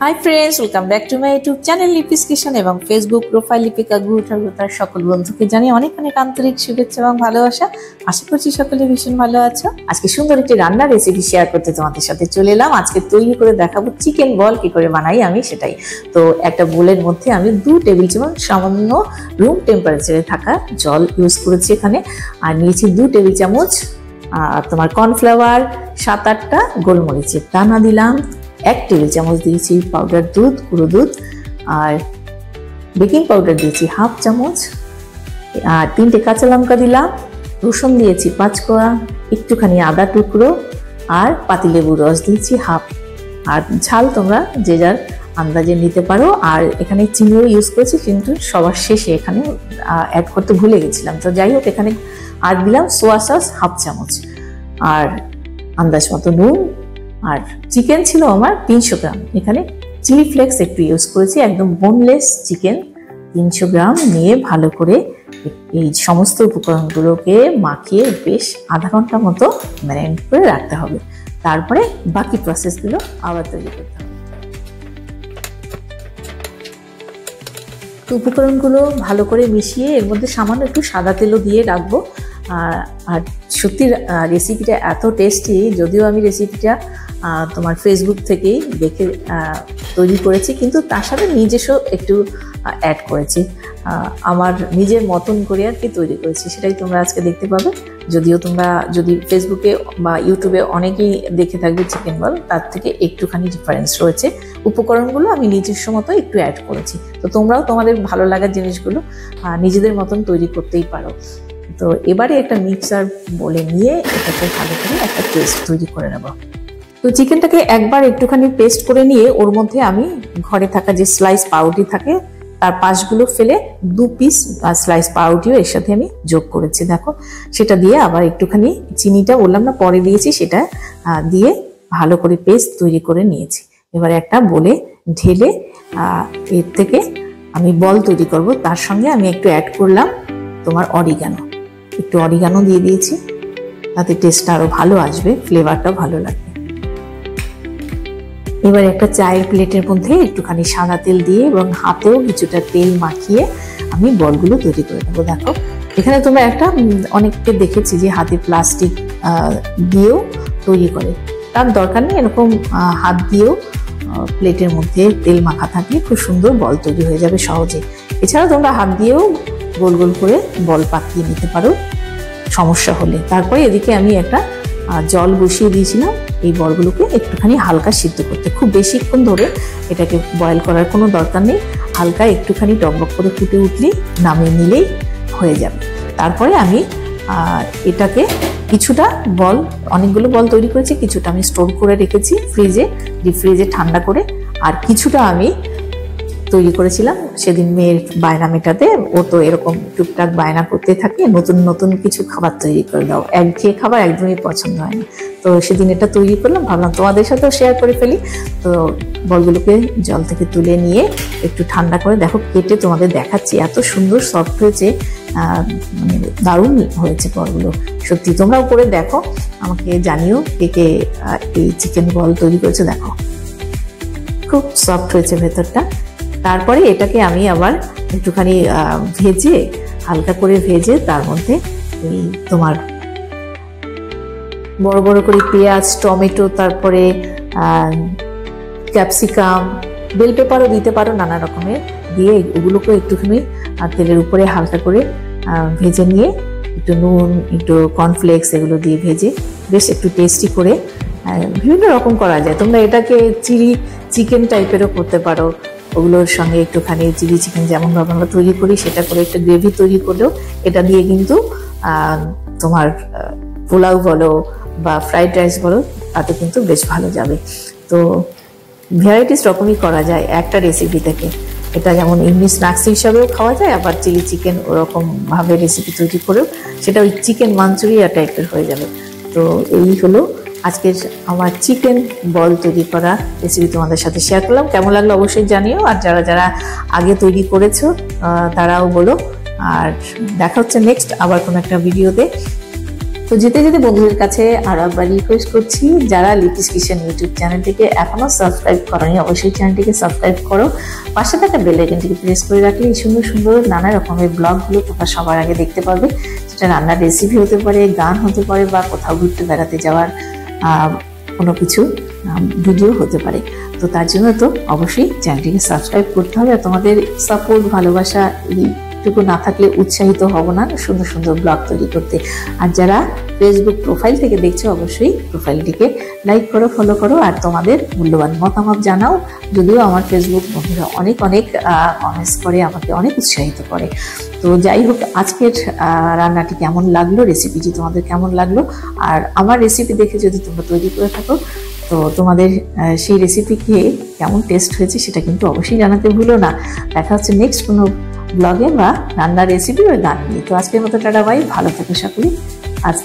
Hi friends, welcome back to my YouTube channel Lipi's kitchen এবং Facebook profile Lipika গুরুতার সকল বন্ধুকে জানিয়ে অনেক অনেক আন্তরিক শুভেচ্ছা এবং ভালোবাসা। আশা করছি সকলে ভীষণ ভালো আছো। আজকে সুন্দর একটি রান্নার রেসিপি শেয়ার করতে তোমাদের সাথে চলে এলাম। আজকে তৈরি করে দেখাবো চিকেন বল কি করে বানাই আমি সেটাই। তো একটা বোলের মধ্যে আমি 2 টেবিল চামচ সামান্য রুম টেম্পারেচারে থাকা জল ইউজ করেছি এখানে, আর নিয়েছি 2 টেবিল চামচ তোমার কর্নফ্লাওয়ার, 7-8টা গোলমরিচের দানা দিলাম, 1 টেবিল চামচ দিয়েছি পাউডার দুধ, গুঁড়ো দুধ, আর বেকিং পাউডার দিয়েছি 1/2 চামচ, আর 3টে কাঁচা লঙ্কা দিলাম, রসুন দিয়েছি 5 কোয়া, একটুখানি আদা টুকরো, আর পাতিলেবুর রস দিয়েছি 1/2। আর ঝাল তোমরা যে যার আন্দাজে নিতে পারো। আর এখানে চিনিও ইউজ করেছি, কিন্তু সবার শেষে এখানে অ্যাড করতে ভুলে গেছিলাম। তো যাই হোক, এখানে আর দিলাম সোয়া সস 1/2 চামচ, আর আন্দাজ মতো নুন। আর চিকেন ছিল আমার 300 গ্রাম, এখানে চিলি ফ্লেক্স একটু ইউজ করেছি, একদম বোনলেস চিকেন 300 গ্রাম নিয়ে ভালো করে এই সমস্ত উপকরণগুলোকে মাখিয়ে বেশ আধা ঘন্টা মতো ম্যারিনেট করে রাখতে হবে। তারপরে বাকি প্রসেসগুলো আবার তৈরি করতে হবে। উপকরণগুলো ভালো করে মিশিয়ে এর মধ্যে সামান্য একটু সাদা তেলও দিয়ে রাখবো। আর সত্যি রেসিপিটা এত টেস্টি, যদিও আমি রেসিপিটা তোমার ফেসবুক থেকেই দেখে তৈরি করেছি, কিন্তু তার সাথে নিজস্ব একটু অ্যাড করেছি, আমার নিজের মতন করে আর কি তৈরি করেছি, সেটাই তোমরা আজকে দেখতে পাবে। যদিও তোমরা যদি ফেসবুকে বা ইউটিউবে অনেকেই দেখে থাকবে চিকেন বল, তার থেকে একটুখানি ডিফারেন্স রয়েছে। উপকরণগুলো আমি নিজস্ব মতো একটু অ্যাড করেছি, তো তোমরাও তোমাদের ভালো লাগার জিনিসগুলো নিজেদের মতন তৈরি করতেই পারো। তো এবারে একটা মিক্সার বলে নিয়ে এটাকে ভালো করে একটা পেস্ট তৈরি করে নেব। তো চিকেনটাকে একবার একটুখানি পেস্ট করে নিয়ে ওর মধ্যে আমি ঘরে থাকা যে স্লাইস পাউরুটি থাকে তার পাশগুলো ফেলে 2 পিস স্লাইস পাউরুটিও এর সাথে আমি যোগ করেছি। দেখো, সেটা দিয়ে আবার একটুখানি চিনিটা বললাম না পরে দিয়েছি, সেটা দিয়ে ভালো করে পেস্ট তৈরি করে নিয়েছি। এবারে একটা বলে ঢেলে এর থেকে আমি বল তৈরি করব। তার সঙ্গে আমি একটু অ্যাড করলাম তোমার অরিগানো, একটু অরিগানো দিয়ে দিয়েছি, তাতে টেস্টটা আরো ভালো আসবে, ফ্লেভারটাও ভালো লাগবে। এবার একটা চায়ের প্লেটের মধ্যে একটুখানি সাদা তেল দিয়ে এবং হাতেও কিছুটা তেল মাখিয়ে আমি বলগুলো তৈরি করে নেবো। দেখো, এখানে তোমরা অনেককে দেখেছি যে হাতে প্লাস্টিক দিয়েও তৈরি করে, তার দরকার নেই, এরকম হাত দিয়েও প্লেটের মধ্যে তেল মাখা থাকলে খুব সুন্দর বল তৈরি হয়ে যাবে সহজে। এছাড়া তোমরা হাত দিয়েও গোল গোল করে বল পাকিয়ে নিতে পারো সমস্যা হলে। তারপরে এদিকে আমি একটা জল বসিয়ে দিয়েছিলাম এই বলগুলোকে একটুখানি হালকা সিদ্ধ করতে। খুব বেশিক্ষণ ধরে এটাকে বয়েল করার কোনো দরকার নেই, হালকা একটুখানি টকবক করে ফুটে উঠলেই নামিয়ে নিলেই হয়ে যাবে। তারপরে আমি এটাকে কিছুটা বল, অনেকগুলো বল তৈরি করেছি, কিছুটা আমি স্টোর করে রেখেছি ফ্রিজে, ডিপ ফ্রিজে ঠান্ডা করে, আর কিছুটা আমি তৈরি করেছিলাম সেদিন মেয়ের বায়না মেটাতে। ও তো এরকম টুকটাক বায়না করতে থাকে, নতুন নতুন কিছু খাবার তৈরি করে দাও, একঘেয়ে খাবার একদমই পছন্দ হয় না। তো সেদিন এটা তৈরি করলাম, ভাবলাম তোমাদের সাথেও শেয়ার করে ফেলি। তো বলগুলোকে জল থেকে তুলে নিয়ে একটু ঠান্ডা করে দেখো কেটে তোমাদের দেখাচ্ছি, এত সুন্দর সফট হয়েছে, মানে দারুণ হয়েছে বলগুলো। সত্যি তোমরাও করে দেখো, আমাকে জানিও কে কে এই চিকেন বল তৈরি করেছে। দেখো খুব সফট হয়েছে ভেতরটা। তারপরে এটাকে আমি আবার একটুখানি ভেজে, হালকা করে ভেজে তার মধ্যে এই তোমার বড় বড় করে পেঁয়াজ, টমেটো, তারপরে ক্যাপসিকাম, বেল পেপারও দিতে পারো, নানা রকমের দিয়ে এগুলোকে একটুখানি তেলের উপরে হালকা করে ভেজে নিয়ে একটু নুন, একটু কর্নফ্লেক্স এগুলো দিয়ে ভেজে বেশ একটু টেস্টি করে বিভিন্ন রকম করা যায়। তোমরা এটাকে চিলি চিকেন টাইপেরও করতে পারো, ওগুলোর সঙ্গে একটুখানি চিলি চিকেন যেমনভাবে আমরা তৈরি করি সেটা করে একটা গ্রেভি তৈরি করলেও এটা দিয়ে কিন্তু তোমার পোলাও বলো বা ফ্রাইড রাইস বলো, তাতে কিন্তু বেশ ভালো যাবে। তো ভ্যারাইটিস রকমই করা যায় একটা রেসিপি থেকে। এটা যেমন এমনি স্ন্যাক্স হিসাবেও খাওয়া যায়, আবার চিলি চিকেন ওরকম ভাবে রেসিপি তৈরি করেও সেটা ওই চিকেন মাঞ্চুরিয়া টাইপের হয়ে যাবে। তো এই হলো আজকের আমার চিকেন বল তৈরি করা রেসিপি, তোমাদের সাথে শেয়ার করলাম। কেমন লাগলো অবশ্যই জানিও, আর যারা যারা আগে তৈরি করেছো তারাও বলো। আর দেখা হচ্ছে নেক্সট আবার কোনো একটা ভিডিওতে। তো যেতে যেতে বন্ধুদের কাছে আরো একবার রিকোয়েস্ট করছি, যারা লিপিস কিচেন ইউটিউব চ্যানেলটিকে এখনো সাবস্ক্রাইব করোনি অবশ্যই চ্যানেলটিকে সাবস্ক্রাইব করো, পাশে থাকা বেল আইকনটিকে প্রেস করে রাখলে এই সুন্দর সুন্দর নানা রকমের ব্লগগুলো তোমরা সবার আগে দেখতে পারবে। সেটা রান্নার রেসিপি হতে পারে, গান হতে পারে, বা কোথাও ঘুরতে বেড়াতে যাওয়ার কোনো কিছু ভিডিও হতে পারে। তো তার জন্য তো অবশ্যই চ্যানেলটিকে সাবস্ক্রাইব করতে হবে। আর তোমাদের সাপোর্ট ভালোবাসা এইটুকু না থাকলে উৎসাহিত হব না সুন্দর সুন্দর ব্লগ তৈরি করতে। আর যারা ফেসবুক প্রোফাইল থেকে দেখছো অবশ্যই প্রোফাইলটিকে লাইক করো, ফলো করো, আর তোমাদের মূল্যবান মতামত জানাও। যদিও আমার ফেসবুক বন্ধুরা অনেক অনেক কমেন্টস করে, আমাকে অনেক উৎসাহিত করে। তো যাই হোক, আজকের রান্নাটি কেমন লাগলো, রেসিপিটি তোমাদের কেমন লাগলো, আর আমার রেসিপি দেখে যদি তোমরা তৈরি করে থাকো তো তোমাদের সেই রেসিপি খেয়ে কেমন টেস্ট হয়েছে সেটা কিন্তু অবশ্যই জানাতে ভুলো না। দেখা হচ্ছে নেক্সট কোনো ব্লগে বা রান্নার রেসিপি বা গান নিয়ে। তো আজকের মতো টাটা বাই, ভালো থেকো সকলে। আজ